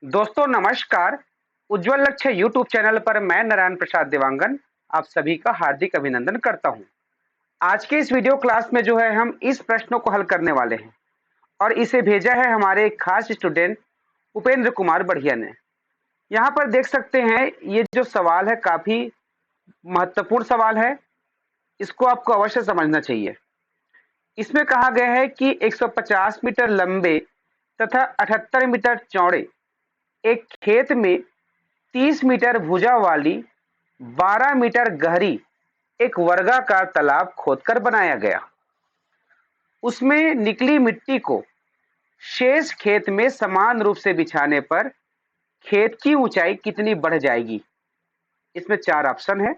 दोस्तों नमस्कार। उज्जवल लक्ष्य यूट्यूब चैनल पर मैं नारायण प्रसाद देवांगन आप सभी का हार्दिक अभिनंदन करता हूं। आज के इस वीडियो क्लास में जो है हम इस प्रश्नों को हल करने वाले हैं और इसे भेजा है हमारे एक खास स्टूडेंट उपेंद्र कुमार बढ़िया ने। यहाँ पर देख सकते हैं ये जो सवाल है काफी महत्वपूर्ण सवाल है, इसको आपको अवश्य समझना चाहिए। इसमें कहा गया है कि 150 मीटर लंबे तथा 78 मीटर चौड़े एक खेत में 30 मीटर भुजा वाली 12 मीटर गहरी एक वर्गाकार तालाब खोदकर बनाया गया। उसमें निकली मिट्टी को शेष खेत में समान रूप से बिछाने पर खेत की ऊंचाई कितनी बढ़ जाएगी। इसमें 4 ऑप्शन है।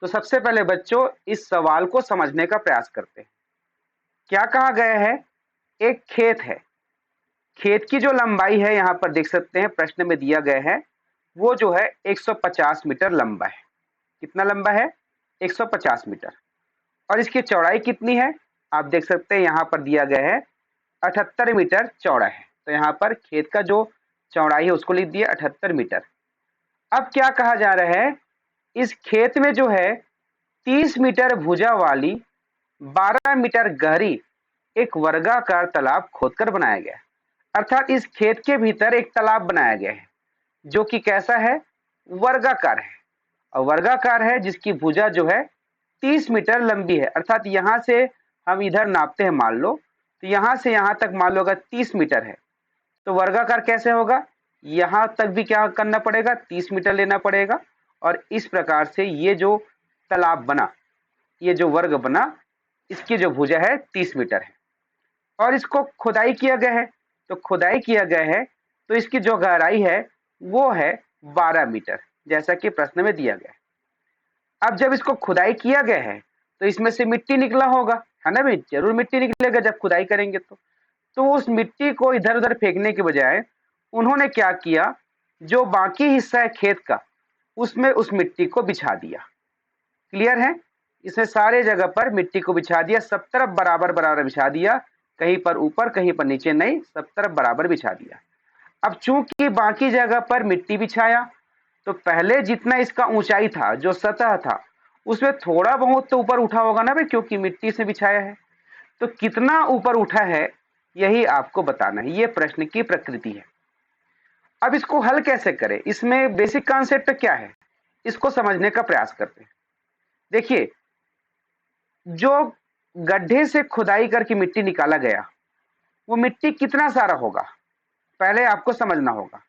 तो सबसे पहले बच्चों इस सवाल को समझने का प्रयास करते हैं। क्या कहा गया है? एक खेत है, खेत की जो लंबाई है यहाँ पर देख सकते हैं प्रश्न में दिया गया है वो जो है 150 मीटर लंबा है। कितना लंबा है? 150 मीटर। और इसकी चौड़ाई कितनी है? आप देख सकते हैं यहाँ पर दिया गया है 78 मीटर चौड़ा है। तो यहाँ पर खेत का जो चौड़ाई है उसको लिख दिया 78 मीटर। अब क्या कहा जा रहा है? इस खेत में जो है 30 मीटर भुजा वाली 12 मीटर गहरी एक वर्गाकार तालाब खोदकर बनाया गया है। अर्थात इस खेत के भीतर एक तालाब बनाया गया है जो कि कैसा है? वर्गाकार है। और वर्गाकार है जिसकी भुजा जो है 30 मीटर लंबी है। अर्थात यहाँ से हम इधर नापते हैं, मान लो तो यहाँ से यहाँ तक मान लो अगर 30 मीटर है तो वर्गाकार कैसे होगा? यहाँ तक भी क्या करना पड़ेगा? 30 मीटर लेना पड़ेगा। और इस प्रकार से ये जो तालाब बना, ये जो वर्ग बना, इसकी जो भुजा है 30 मीटर है। और इसको खुदाई किया गया है। तो खुदाई किया गया है तो इसकी जो गहराई है वो है 12 मीटर, जैसा कि प्रश्न में दिया गया है। अब जब इसको खुदाई किया गया है तो इसमें से मिट्टी निकला होगा, है ना भाई? जरूर मिट्टी निकलेगा जब खुदाई करेंगे तो उस मिट्टी को इधर उधर फेंकने के बजाय उन्होंने क्या किया, जो बाकी हिस्सा है खेत का उसमें उस मिट्टी को बिछा दिया। क्लियर है? इसमें सारे जगह पर मिट्टी को बिछा दिया, सब तरफ बराबर बराबर बिछा दिया, कहीं पर ऊपर कहीं पर नीचे नहीं, सब तरफ बराबर बिछा दिया। अब चूंकि बाकी जगह पर मिट्टी बिछाया तो पहले जितना इसका ऊंचाई था, जो सतह था, उसमें थोड़ा बहुत तो ऊपर उठा होगा ना भाई, क्योंकि मिट्टी से बिछाया है। तो कितना ऊपर उठा है यही आपको बताना है। ये प्रश्न की प्रकृति है। अब इसको हल कैसे करें? इसमें बेसिक कॉन्सेप्ट क्या है इसको समझने का प्रयास करते हैं। देखिए, जो गड्ढे से खुदाई करके मिट्टी निकाला गया वो मिट्टी कितना सारा होगा पहले आपको समझना होगा।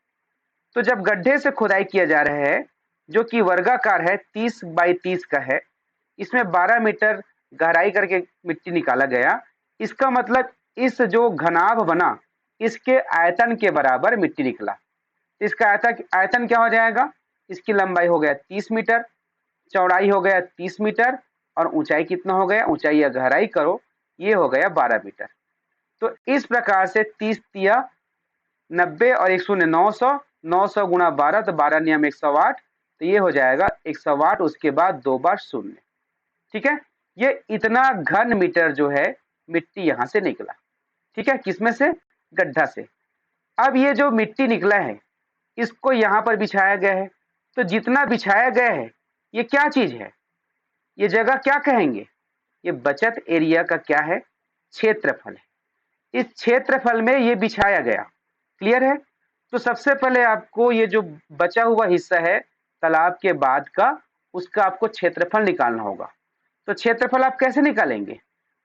तो जब गड्ढे से खुदाई किया जा रहा है जो कि वर्गाकार है, 30 बाई 30 का है, इसमें 12 मीटर गहराई करके मिट्टी निकाला गया, इसका मतलब इस जो घनाभ बना इसके आयतन के बराबर मिट्टी निकला। इसका आयतन क्या हो जाएगा? इसकी लंबाई हो गया 30 मीटर, चौड़ाई हो गया 30 मीटर और ऊंचाई कितना हो गया? ऊंचाई या गहराई करो, ये हो गया 12 मीटर। तो इस प्रकार से 30 तिया 90 और 1 शून्य 900, 900 गुणा 12 तो 12 नियम 108, तो ये हो जाएगा 108, उसके बाद 2 बार शून्य। ठीक है? ये इतना घन मीटर जो है मिट्टी यहां से निकला। ठीक है? किसमें से? गड्ढा से। अब ये जो मिट्टी निकला है इसको यहाँ पर बिछाया गया है। तो जितना बिछाया गया है ये क्या चीज है? ये जगह क्या कहेंगे? ये बचत एरिया का क्या है? क्षेत्रफल है। इस क्षेत्रफल में ये बिछाया गया। क्लियर है? तो सबसे पहले आपको ये जो बचा हुआ हिस्सा है तालाब के बाद का, उसका आपको क्षेत्रफल निकालना होगा। तो क्षेत्रफल आप कैसे निकालेंगे?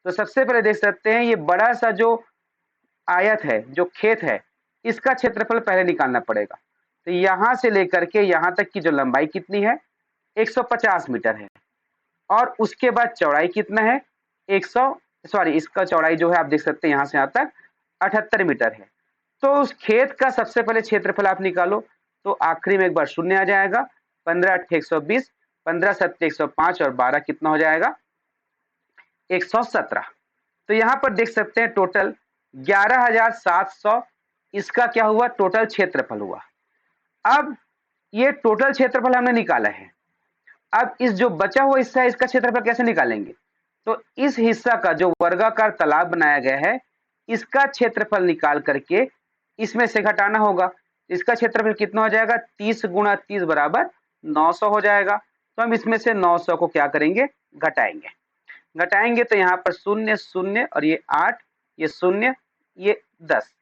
तो सबसे पहले देख सकते हैं ये बड़ा सा जो आयत है, जो खेत है, इसका क्षेत्रफल पहले निकालना पड़ेगा। तो यहां से लेकर के यहां तक की जो लंबाई कितनी है? 150 मीटर है। और उसके बाद चौड़ाई कितना है? 100 सॉरी इसका चौड़ाई जो है आप देख सकते हैं यहां से यहां तक 78 मीटर है। तो उस खेत का सबसे पहले क्षेत्रफल आप निकालो। तो आखिरी में एक बार शून्य आ जाएगा। 15 8 120, 15 7 105 और 12 कितना हो जाएगा? 117। तो यहां पर देख सकते हैं टोटल 11,700 इसका क्या हुआ? टोटल क्षेत्रफल हुआ। अब ये टोटल क्षेत्रफल हमने निकाला है। अब इस जो बचा हुआ हिस्सा है इसका क्षेत्रफल कैसे निकालेंगे? तो इस हिस्सा का जो वर्गाकार तालाब बनाया गया है इसका क्षेत्रफल निकाल करके इसमें से घटाना होगा। इसका क्षेत्रफल कितना हो जाएगा, 30 गुणा 30 बराबर 900 हो जाएगा। तो हम इसमें से 900 को क्या करेंगे, घटाएंगे। घटाएंगे तो यहाँ पर 0 0 और ये 8, ये 0, ये 10।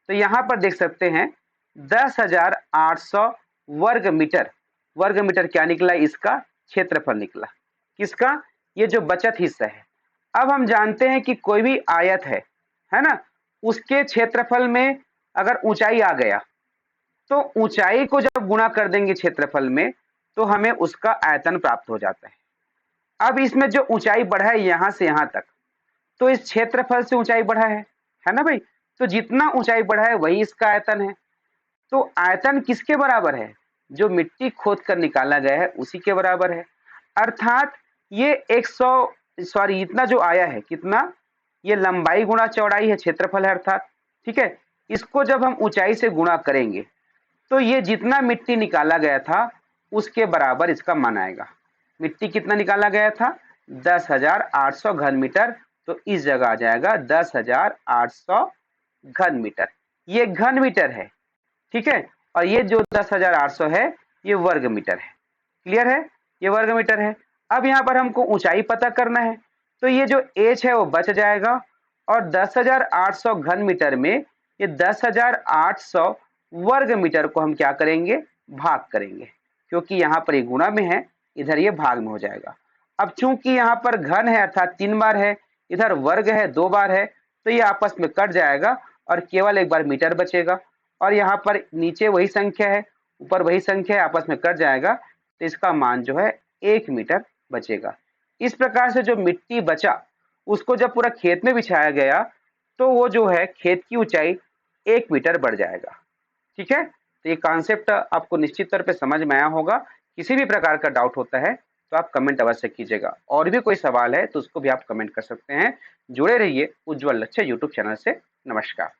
तो यहाँ पर देख सकते हैं 10,800 वर्ग मीटर। वर्ग मीटर क्या निकला, इसका क्षेत्रफल निकला। किसका, ये जो बचत हिस्सा है। अब हम जानते हैं कि कोई भी आयत है ना, उसके क्षेत्रफल में अगर ऊंचाई आ गया तो ऊंचाई को जब गुणा कर देंगे क्षेत्रफल में तो हमें उसका आयतन प्राप्त हो जाता है। अब इसमें जो ऊंचाई बढ़ा है यहां से यहां तक, तो इस क्षेत्रफल से ऊंचाई बढ़ा है ना भाई। तो जितना ऊंचाई बढ़ा है वही इसका आयतन है। तो आयतन किसके बराबर है, जो मिट्टी खोद कर निकाला गया है उसी के बराबर है। अर्थात ये 100 सॉरी इतना जो आया है, कितना, ये लंबाई गुणा चौड़ाई है, क्षेत्रफल है अर्थात। ठीक है, इसको जब हम ऊंचाई से गुणा करेंगे तो ये जितना मिट्टी निकाला गया था उसके बराबर इसका मान आएगा। मिट्टी कितना निकाला गया था, 10,800 घन मीटर। तो इस जगह आ जाएगा 10,800 घन मीटर। ये घन मीटर है, ठीक है। और ये जो 10,800 है ये वर्ग मीटर है। क्लियर है, ये वर्ग मीटर है। अब यहाँ पर हमको ऊंचाई पता करना है, तो ये जो h है वो बच जाएगा और 10,800 घन मीटर में ये 10,800 वर्ग मीटर को हम क्या करेंगे, भाग करेंगे, क्योंकि यहाँ पर ये गुणा में है, इधर ये भाग में हो जाएगा। अब चूंकि यहाँ पर घन है अर्थात 3 बार है, इधर वर्ग है 2 बार है, तो ये आपस में कट जाएगा और केवल एक बार मीटर बचेगा। और यहाँ पर नीचे वही संख्या है, ऊपर वही संख्या है, आपस में कट जाएगा, तो इसका मान जो है 1 मीटर बचेगा। इस प्रकार से जो मिट्टी बचा उसको जब पूरा खेत में बिछाया गया तो वो जो है खेत की ऊंचाई 1 मीटर बढ़ जाएगा। ठीक है, तो ये कॉन्सेप्ट आपको निश्चित तौर पे समझ में आया होगा। किसी भी प्रकार का डाउट होता है तो आप कमेंट अवश्य कीजिएगा। और भी कोई सवाल है तो उसको भी आप कमेंट कर सकते हैं। जुड़े रहिए उज्ज्वल लक्ष्य यूट्यूब चैनल से। नमस्कार।